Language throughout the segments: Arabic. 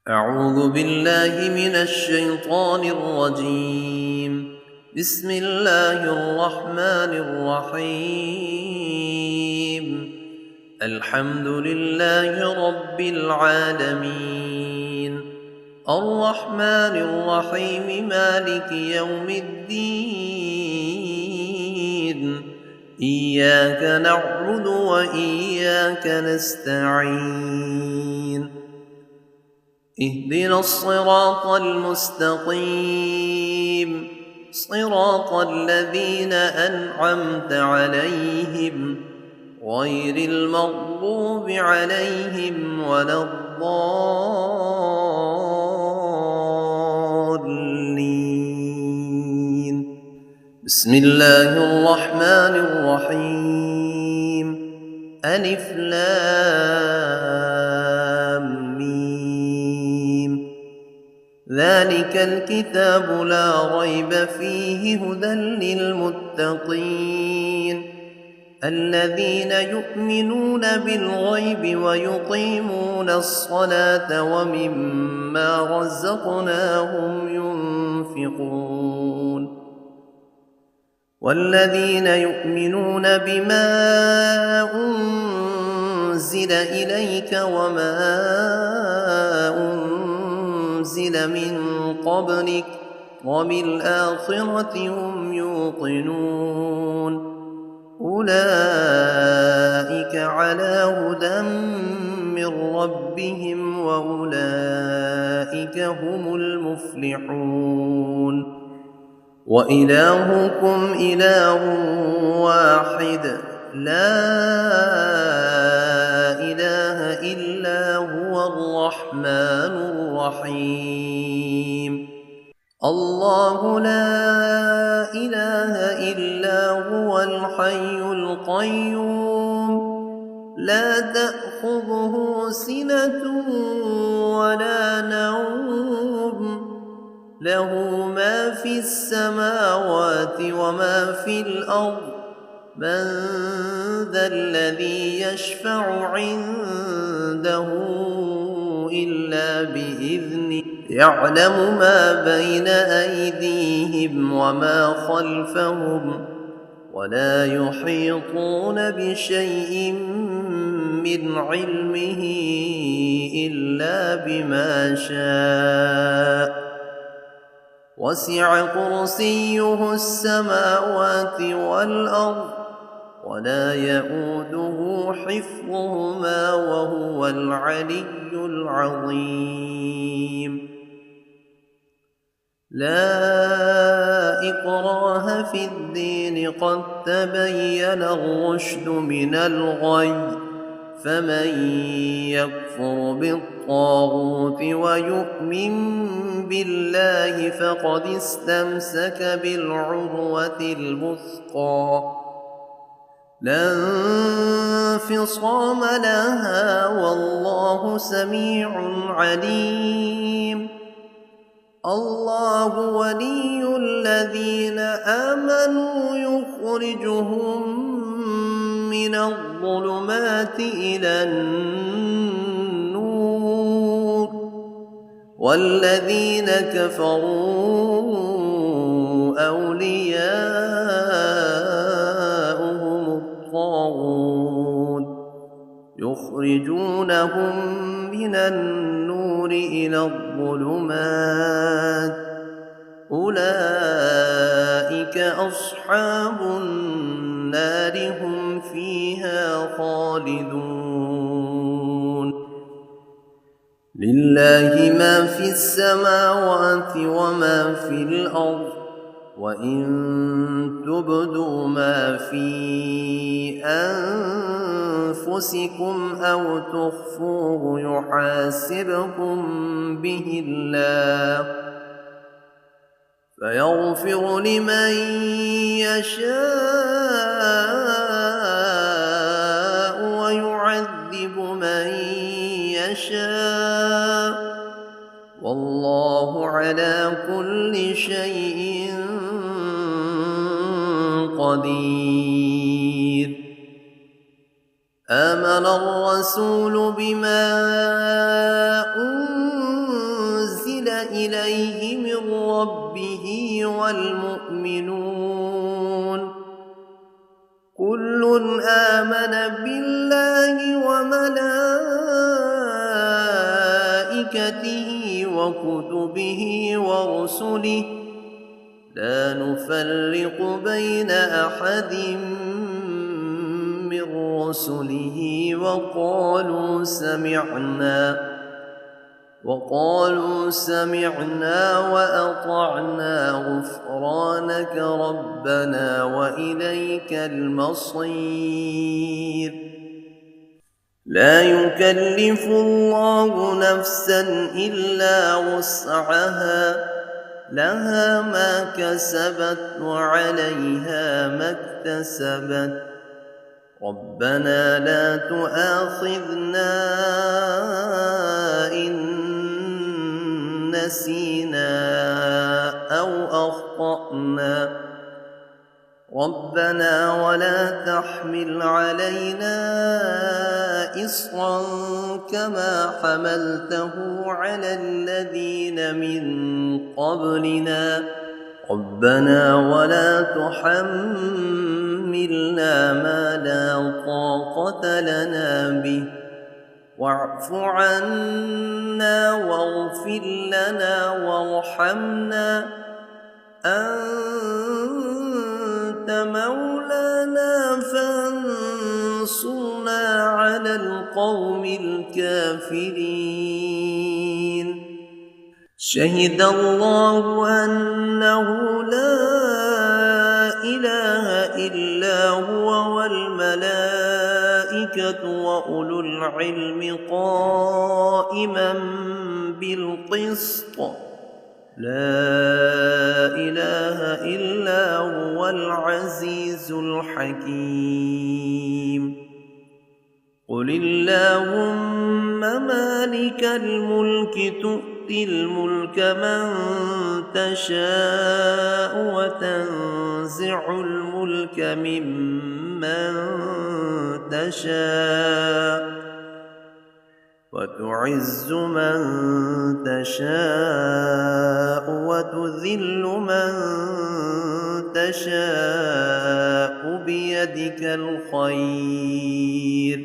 أعوذ بالله من الشيطان الرجيم. بسم الله الرحمن الرحيم. الحمد لله رب العالمين، الرحمن الرحيم، مالك يوم الدين. إياك نعبد وإياك نستعين. اهدنا الصراط المستقيم، صراط الذين أنعمت عليهم غير المغضوب عليهم ولا الضالين. بسم الله الرحمن الرحيم. ألف لام ميم. ذلك الكتاب لا ريب فيه هدى للمتقين الذين يؤمنون بالغيب ويقيمون الصلاة ومما رزقناهم ينفقون والذين يؤمنون بما أنزل إليك وما أنزل من قبلك وبالآخرة هم يوقنون أولئك على هدى من ربهم وأولئك هم المفلحون. وإلهكم إله واحد لا إله إلا هو الرحمن الرحيم. الله لا إله إلا هو الحي القيوم لا تأخذه سنة ولا نوم له ما في السماوات وما في الأرض من ذا الذي يشفع عنده إلا بإذنه يعلم ما بين أيديهم وما خلفهم ولا يحيطون بشيء من علمه إلا بما شاء وسع كرسيه السماوات والأرض ولا يئوده حفظهما وهو العلي العظيم. لا إكراه في الدين قد تبين الرشد من الغي فمن يكفر بالطاغوت ويؤمن بالله فقد استمسك بالعروة الوثقى لا انفصام لها والله سميع عليم. الله ولي الذين آمنوا يخرجهم من الظلمات إلى النور والذين كفروا أولياؤهم الطاغوت يخرجونهم من النور إلى الظلمات أولئك أصحاب النار هم فيها خالدون. لله ما في السماوات وما في الأرض وإن تبدوا ما في أنفسكم أو تخفوه يحاسبكم به الله فيغفر لمن يشاء ويعذب من يشاء والله على كل شيء قدير. آمن الرسول بما أنزل إليه من ربه والمؤمنون كل آمن بالله وملائكته وكتبه ورسله لا نفرق بين أحد من رسله وقالوا سمعنا وأطعنا غفرانك ربنا وإليك المصير لا يكلف الله نفسا إلا وسعها لها ما كسبت وعليها ما اكتسبت ربنا لا تؤاخذنا إن نسينا أو أخطأنا ربنا ولا تحمل علينا إصرا كما حملته على الذين من قبلنا ربنا ولا تحملنا ما لا طاقة لنا به واعف عنا واغفر لنا وارحمنا أنت مولانا فانصرنا على القوم الكافرين شهد الله أنه لا إله إلا هو والملائكة وأولو العلم قائما بالقسط لا إله إلا هو العزيز الحكيم قل اللهم مالك الملك تؤتي الملك من تشاء وتنزع الملك ممن تشاء وتعز من تشاء وتذل من تشاء بيدك الخير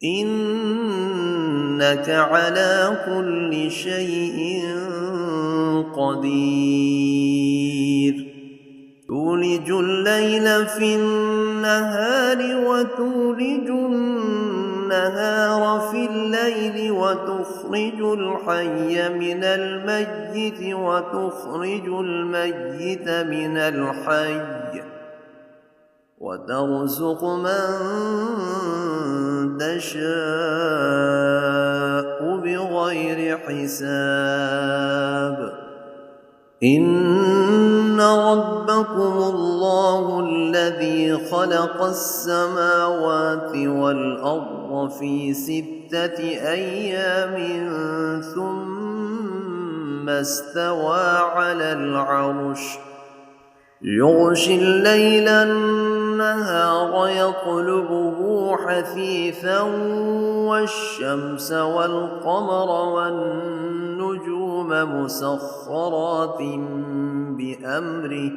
إنك على كل شيء قدير تولج الليل في النهار وتولج النهار في الليل وتخرج الحي من الميت وتخرج الميت من الحي وترزق من تشاء بغير حساب إن ربكم الله الذي خلق السماوات والأرض في 6 أيام ثم استوى على العرش يغشي الليل النهار يطلبه حثيثا والشمس والقمر والنجوم مسخرات بأمره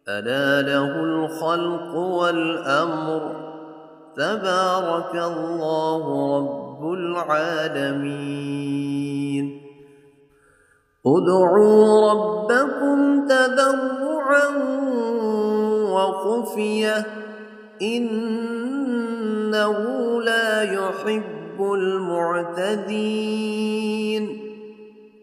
ألا له الخلق والأمر تبارك الله رب العالمين ادعوا ربكم تضرعا وخفية إنه لا يحب المعتدين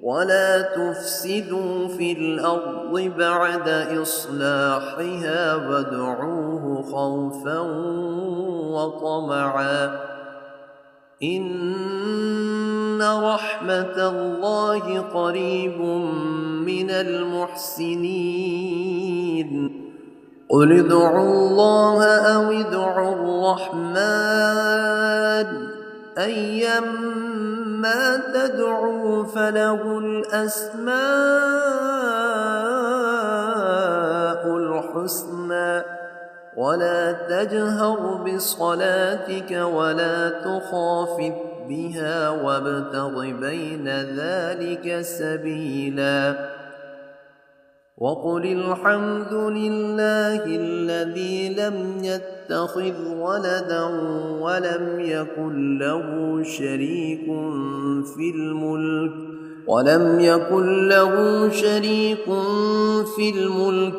ولا تفسدوا في الأرض بعد إصلاحها وادعوه خوفا وطمعا إن رحمة الله قريب من المحسنين قل ادعوا الله أو ادعوا الرحمن أيما تدعوا فله الأسماء الحسنى ولا تجهر بصلاتك ولا تخافت بها وابتغ بين ذلك سبيلا وقل الحمد لله الذي لم يتخذ ولدا ولم يكن له شريك في الملك ولم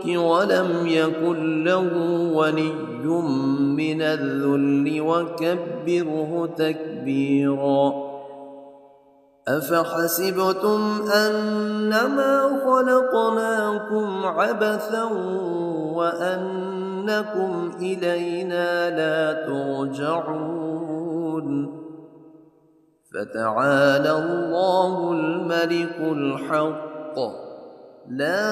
ولم يكن له ولي من الذل وكبره تكبيرا أفحسبتم أنما خلقناكم عبثا وأنكم إلينا لا ترجعون فتعالى الله الملك الحق لا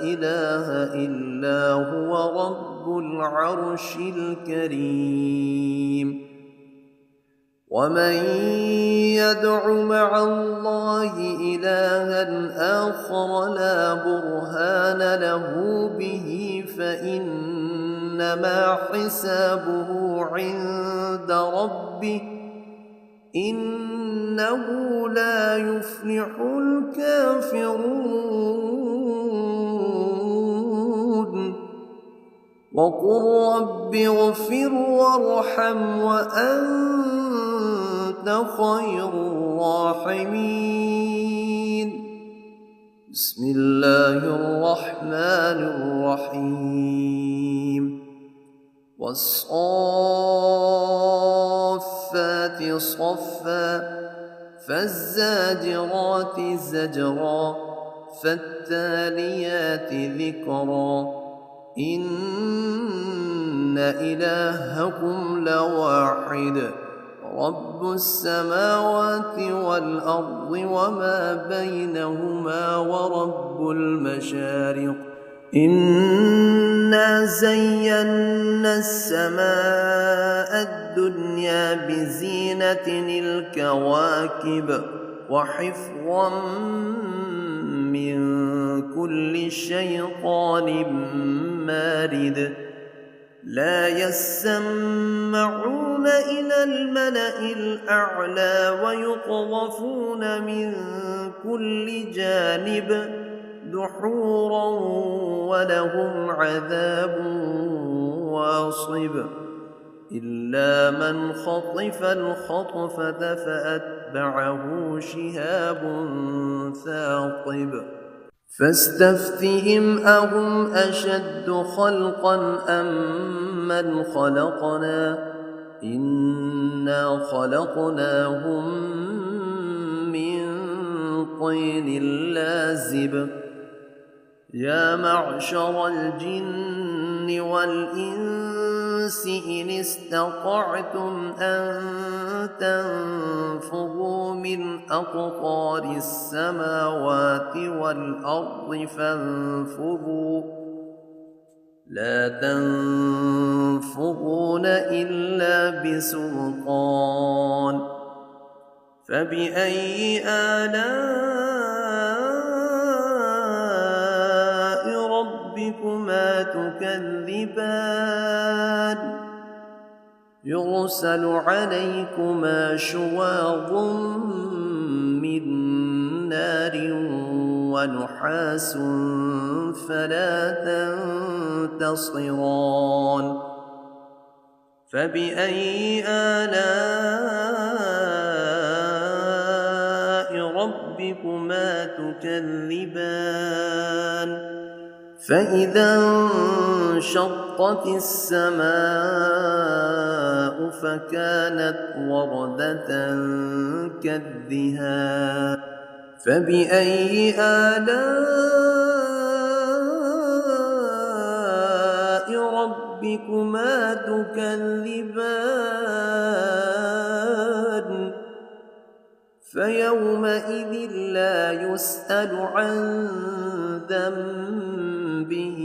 إله إلا هو رب العرش الكريم ومن يدع مع الله إلها آخر لا برهان له به فإنما حسابه عند ربه إنه لا يفلح الكافرون وقل رب اغفر وارحم وأنت خير الراحمين بسم الله الرحمن الرحيم والصافات صفا فالزاجرات زجرا فالتاليات ذكرا إن إلهكم لواحد رب السماوات والأرض وما بينهما ورب المشارق إنا زينا السماء الدنيا بزينة الكواكب وحفظا من كل شيطان مارد لا يسمعون إلى الملأ الأعلى ويقذفون من كل جانب دحورا ولهم عذاب واصب إلا من خطف الخطفة فأتبعه شهاب ثاقب فاستفتهم أهم أشد خلقا أم من خلقنا إنا خلقناهم من طين لازب يا معشر الجن والإنس إن استطعتم أن تنفذوا من أقطار السماوات والأرض فانفذوا لا تنفذون إلا بسلطان فبأي آلاء ربكما تكذبان يرسل عليكما شواظ من نار ونحاس فلا تنتصران فبأي آلاء ربكما تكذبان فإذا انشقت السماء فكانت وردة كالدهان فبأي آلاء ربكما تكذبان فيومئذ لا يسأل عن ذنبه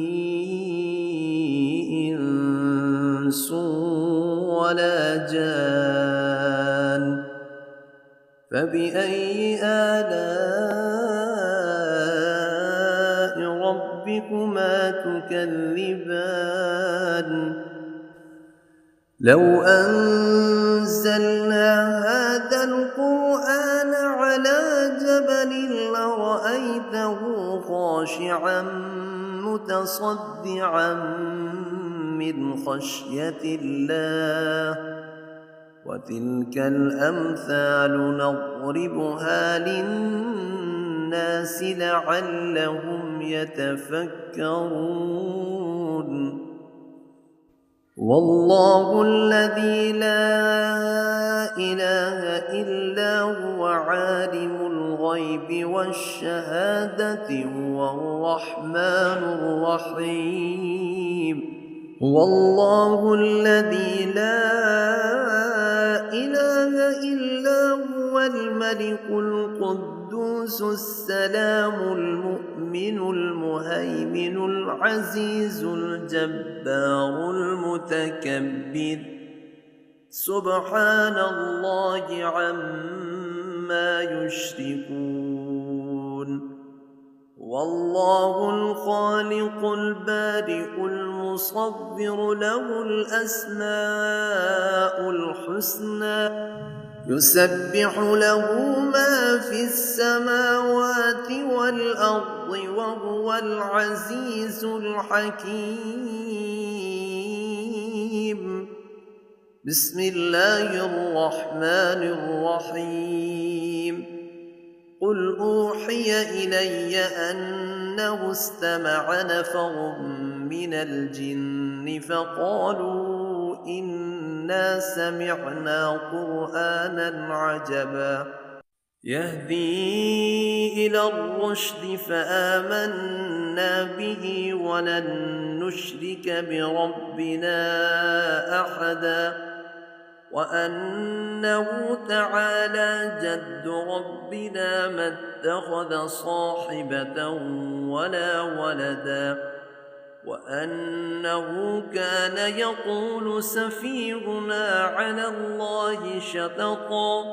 إنس ولا جان فبأي آلاء ربكما تكذبان لو أنزلنا أنزلنا هذا القرآن على جبل لرأيته خاشعا متصدعا من خشية الله وتلك الأمثال نضربها للناس لعلهم يتفكرون والله الذي لا إله إلا هو عالم الغيب والشهادة هو الرحمن الرحيم والله الذي لا إله إلا هو الملك القدوس السلام المؤمن المهيمن العزيز الجبار المتكبر سبحان الله عما يشركون والله الخالق البارئ المصور له الأسماء الحسنى يسبح له ما في السماوات والأرض وهو العزيز الحكيم بسم الله الرحمن الرحيم قل أوحي إلي أنه استمع نفر من الجن فقالوا إنا سمعنا قرآنا عجبا يهدي إلى الرشد فآمنا به ولن نشرك بربنا أحدا وأنه تعالى جد ربنا ما اتخذ صاحبة ولا ولدا وأنه كان يقول سفيهنا على الله شططا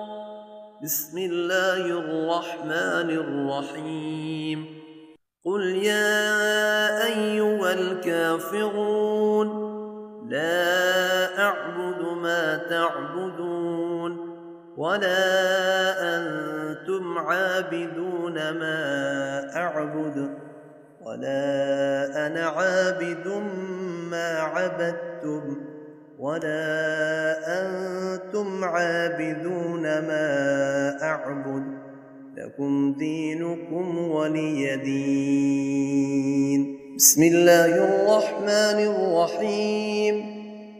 بسم الله الرحمن الرحيم قل يا أيها الكافرون لا أعبد ما تعبدون ولا أنتم عابدون ما أعبد ولا أنا عابد ما عبدتم ولا أنتم عابدون ما أعبد لكم دينكم ولي دين بسم الله الرحمن الرحيم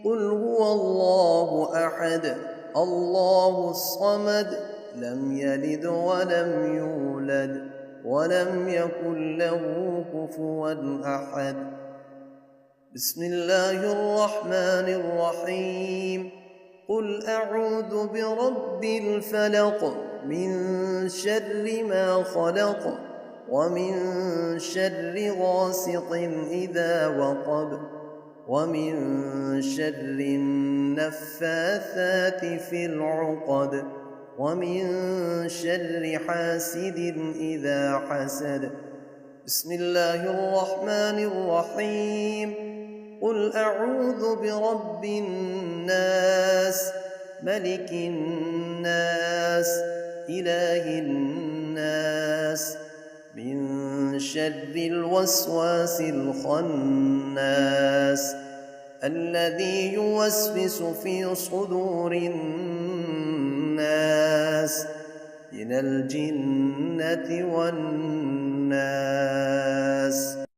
قل هو الله أحد الله الصمد لم يلد ولم يولد ولم يكن له كفوا أحد بسم الله الرحمن الرحيم قل أعوذ برب الفلق من شر ما خلق ومن شر غاسق إذا وقب ومن شر النفاثات في العقد ومن شر حاسد إذا حسد بسم الله الرحمن الرحيم قل أعوذ برب الناس ملك الناس إله الناس من شر الوسواس الخناس الذي يوسوس في صدور الناس من الجنة والناس